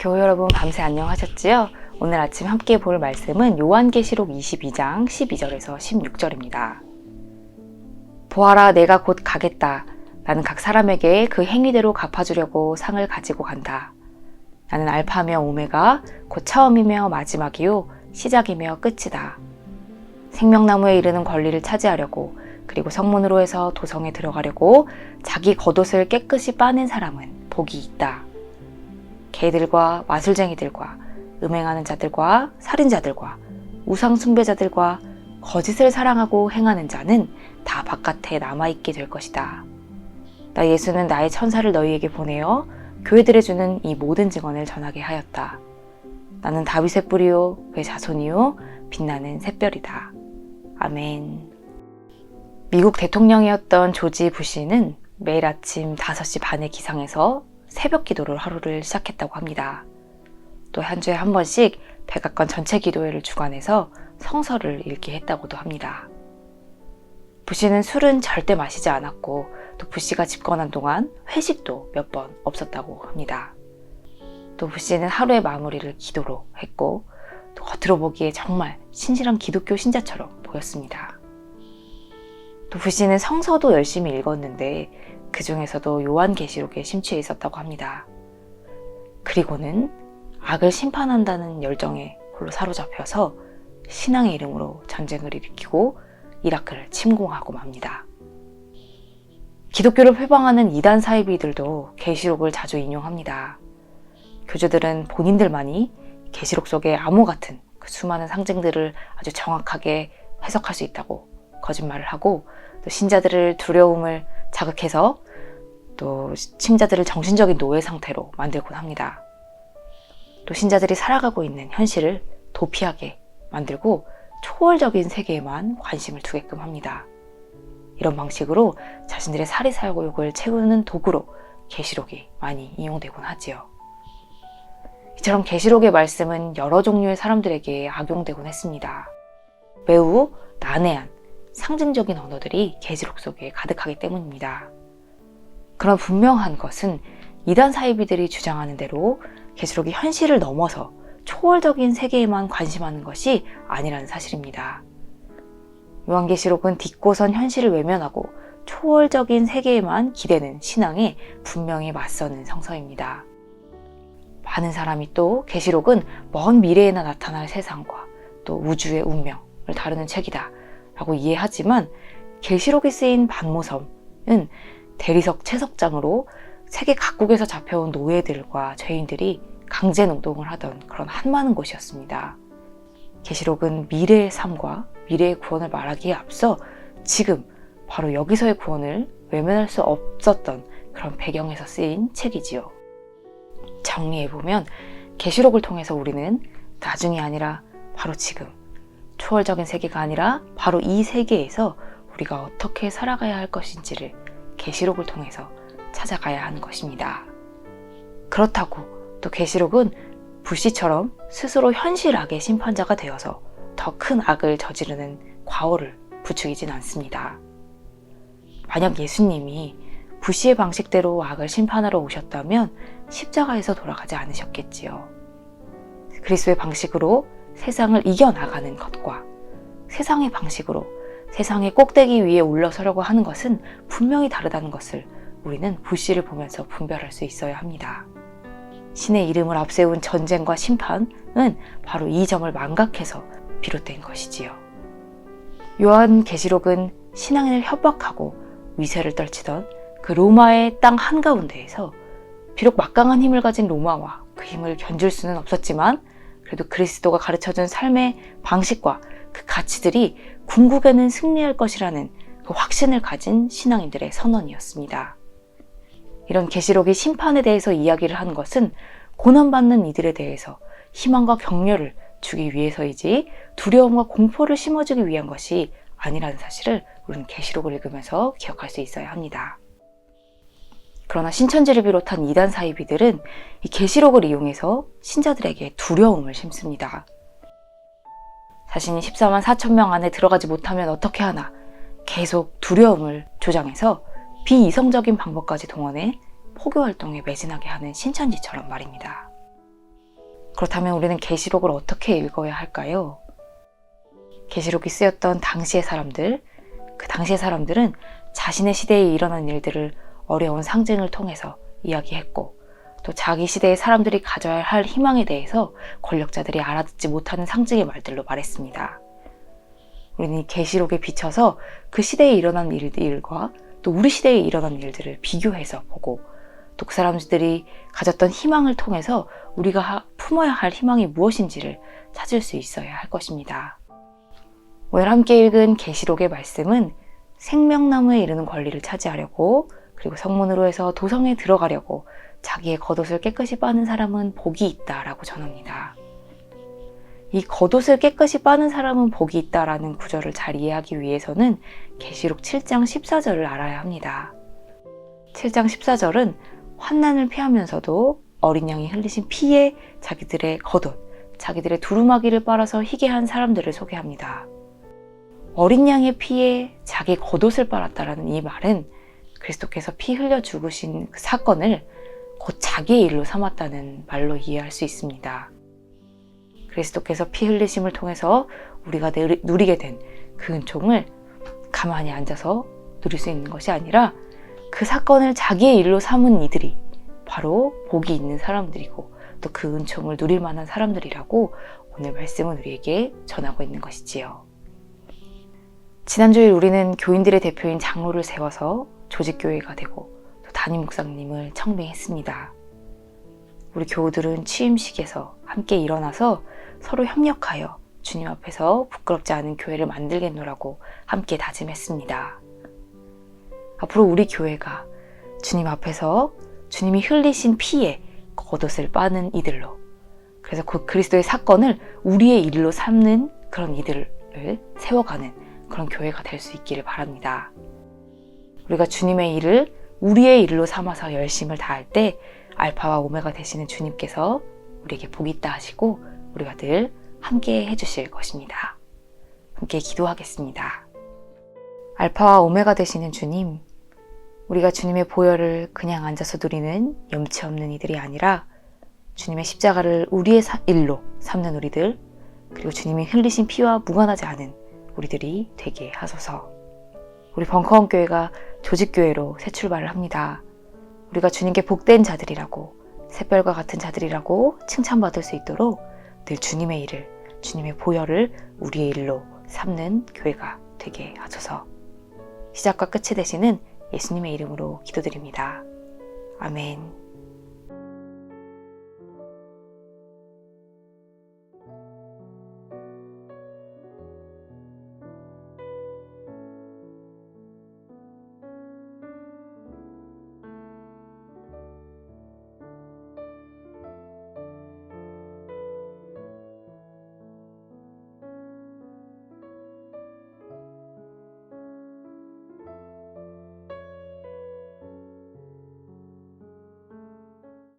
교우 여러분 밤새 안녕하셨지요? 오늘 아침 함께 볼 말씀은 요한계시록 22장 12절에서 16절입니다. 보아라, 내가 곧 가겠다. 나는 각 사람에게 그 행위대로 갚아주려고 상을 가지고 간다. 나는 알파며 오메가, 곧 처음이며 마지막이요 시작이며 끝이다. 생명나무에 이르는 권리를 차지하려고, 그리고 성문으로 해서 도성에 들어가려고 자기 겉옷을 깨끗이 빠낸 사람은 복이 있다. 개들과 마술쟁이들과 음행하는 자들과 살인자들과 우상 숭배자들과 거짓을 사랑하고 행하는 자는 다 바깥에 남아있게 될 것이다. 나 예수는 나의 천사를 너희에게 보내어 교회들에 주는 이 모든 증언을 전하게 하였다. 나는 다윗의 뿌리요 그의 자손이요 빛나는 샛별이다. 아멘. 미국 대통령이었던 조지 부시는 매일 아침 5시 반에 기상해서 새벽 기도를 하루를 시작했다고 합니다. 또 한 주에 한 번씩 백악관 전체 기도회를 주관해서 성서를 읽게 했다고도 합니다. 부시는 술은 절대 마시지 않았고, 또 부시가 집권한 동안 회식도 몇 번 없었다고 합니다. 또 부시는 하루의 마무리를 기도로 했고, 또 겉으로 보기에 정말 신실한 기독교 신자처럼 보였습니다. 또 부시는 성서도 열심히 읽었는데 그 중에서도 요한계시록에 심취해 있었다고 합니다. 그리고는 악을 심판한다는 열정에 홀로 사로잡혀서 신앙의 이름으로 전쟁을 일으키고 이라크를 침공하고 맙니다. 기독교를 회방하는 이단 사이비들도 계시록을 자주 인용합니다. 교주들은 본인들만이 계시록 속의 암호 같은 그 수많은 상징들을 아주 정확하게 해석할 수 있다고 거짓말을 하고, 또 신자들을 두려움을 자극해서 또 신자들을 정신적인 노예 상태로 만들곤 합니다. 또 신자들이 살아가고 있는 현실을 도피하게 만들고 초월적인 세계에만 관심을 두게끔 합니다. 이런 방식으로 자신들의 사리사욕을 채우는 도구로 계시록이 많이 이용되곤 하지요. 이처럼 계시록의 말씀은 여러 종류의 사람들에게 악용되곤 했습니다. 매우 난해한 상징적인 언어들이 계시록 속에 가득하기 때문입니다. 그런 분명한 것은 이단 사이비들이 주장하는 대로 계시록이 현실을 넘어서 초월적인 세계에만 관심하는 것이 아니라는 사실입니다. 요한계시록은 딛고선 현실을 외면하고 초월적인 세계에만 기대는 신앙에 분명히 맞서는 성서입니다. 많은 사람이 또 계시록은 먼 미래에나 나타날 세상과 또 우주의 운명을 다루는 책이다 라고 이해하지만, 계시록이 쓰인 반모섬은 대리석 채석장으로 세계 각국에서 잡혀온 노예들과 죄인들이 강제 노동을 하던 그런 한많은 곳이었습니다. 계시록은 미래의 삶과 미래의 구원을 말하기에 앞서 지금 바로 여기서의 구원을 외면할 수 없었던 그런 배경에서 쓰인 책이지요. 정리해보면 계시록을 통해서 우리는 나중이 아니라 바로 지금, 초월적인 세계가 아니라 바로 이 세계에서 우리가 어떻게 살아가야 할 것인지를 계시록을 통해서 찾아가야 하는 것입니다. 그렇다고 또 계시록은 부시처럼 스스로 현실 악의 심판자가 되어서 더 큰 악을 저지르는 과오를 부추기진 않습니다. 만약 예수님이 부시의 방식대로 악을 심판하러 오셨다면 십자가에서 돌아가지 않으셨겠지요. 그리스도의 방식으로 세상을 이겨나가는 것과 세상의 방식으로 세상의 꼭대기 위에 올라서려고 하는 것은 분명히 다르다는 것을 우리는 부시를 보면서 분별할 수 있어야 합니다. 신의 이름을 앞세운 전쟁과 심판은 바로 이 점을 망각해서 비롯된 것이지요. 요한계시록은 신앙인을 협박하고 위세를 떨치던 그 로마의 땅 한가운데에서 비록 막강한 힘을 가진 로마와 그 힘을 견줄 수는 없었지만, 그래도 그리스도가 가르쳐준 삶의 방식과 그 가치들이 궁극에는 승리할 것이라는 그 확신을 가진 신앙인들의 선언이었습니다. 이런 계시록이 심판에 대해서 이야기를 하는 것은 고난받는 이들에 대해서 희망과 격려를 주기 위해서이지 두려움과 공포를 심어주기 위한 것이 아니라는 사실을 우리는 계시록을 읽으면서 기억할 수 있어야 합니다. 그러나 신천지를 비롯한 이단 사이비들은 이 계시록을 이용해서 신자들에게 두려움을 심습니다. 자신이 14만 4천 명 안에 들어가지 못하면 어떻게 하나 계속 두려움을 조장해서 비이성적인 방법까지 동원해 포교 활동에 매진하게 하는 신천지처럼 말입니다. 그렇다면 우리는 계시록을 어떻게 읽어야 할까요? 계시록이 쓰였던 당시의 사람들, 그 당시의 사람들은 자신의 시대에 일어난 일들을 어려운 상징을 통해서 이야기했고, 또 자기 시대의 사람들이 가져야 할 희망에 대해서 권력자들이 알아듣지 못하는 상징의 말들로 말했습니다. 우리는 이 계시록에 비춰서 그 시대에 일어난 일들과 또 우리 시대에 일어난 일들을 비교해서 보고, 또 그 사람들이 가졌던 희망을 통해서 우리가 품어야 할 희망이 무엇인지를 찾을 수 있어야 할 것입니다. 오늘 함께 읽은 계시록의 말씀은 생명나무에 이르는 권리를 차지하려고, 그리고 성문으로 해서 도성에 들어가려고 자기의 겉옷을 깨끗이 빠는 사람은 복이 있다라고 전합니다. 이 겉옷을 깨끗이 빠는 사람은 복이 있다라는 구절을 잘 이해하기 위해서는 계시록 7장 14절을 알아야 합니다. 7장 14절은 환난을 피하면서도 어린 양이 흘리신 피에 자기들의 겉옷, 자기들의 두루마기를 빨아서 희게 한 사람들을 소개합니다. 어린 양의 피에 자기 겉옷을 빨았다라는 이 말은 그리스도께서 피 흘려 죽으신 그 사건을 곧 자기의 일로 삼았다는 말로 이해할 수 있습니다. 그리스도께서 피 흘리심을 통해서 우리가 누리게 된 그 은총을 가만히 앉아서 누릴 수 있는 것이 아니라 그 사건을 자기의 일로 삼은 이들이 바로 복이 있는 사람들이고, 또 그 은총을 누릴 만한 사람들이라고 오늘 말씀은 우리에게 전하고 있는 것이지요. 지난주에 우리는 교인들의 대표인 장로를 세워서 조직교회가 되고 또 담임 목사님을 청빙했습니다. 우리 교우들은 취임식에서 함께 일어나서 서로 협력하여 주님 앞에서 부끄럽지 않은 교회를 만들겠노라고 함께 다짐했습니다. 앞으로 우리 교회가 주님 앞에서 주님이 흘리신 피에 겉옷을 빠는 이들로, 그래서 곧 그리스도의 사건을 우리의 일로 삼는 그런 이들을 세워가는 그런 교회가 될 수 있기를 바랍니다. 우리가 주님의 일을 우리의 일로 삼아서 열심을 다할 때 알파와 오메가 되시는 주님께서 우리에게 복이 있다 하시고 우리가 늘 함께 해주실 것입니다. 함께 기도하겠습니다. 알파와 오메가 되시는 주님, 우리가 주님의 보혈을 그냥 앉아서 누리는 염치 없는 이들이 아니라 주님의 십자가를 우리의 일로 삼는 우리들, 그리고 주님이 흘리신 피와 무관하지 않은 우리들이 되게 하소서. 우리 벙커원 교회가 조직교회로 새 출발을 합니다. 우리가 주님께 복된 자들이라고, 샛별과 같은 자들이라고 칭찬받을 수 있도록 늘 주님의 일을, 주님의 보혈을 우리의 일로 삼는 교회가 되게 하소서. 시작과 끝이 되시는 예수님의 이름으로 기도드립니다. 아멘.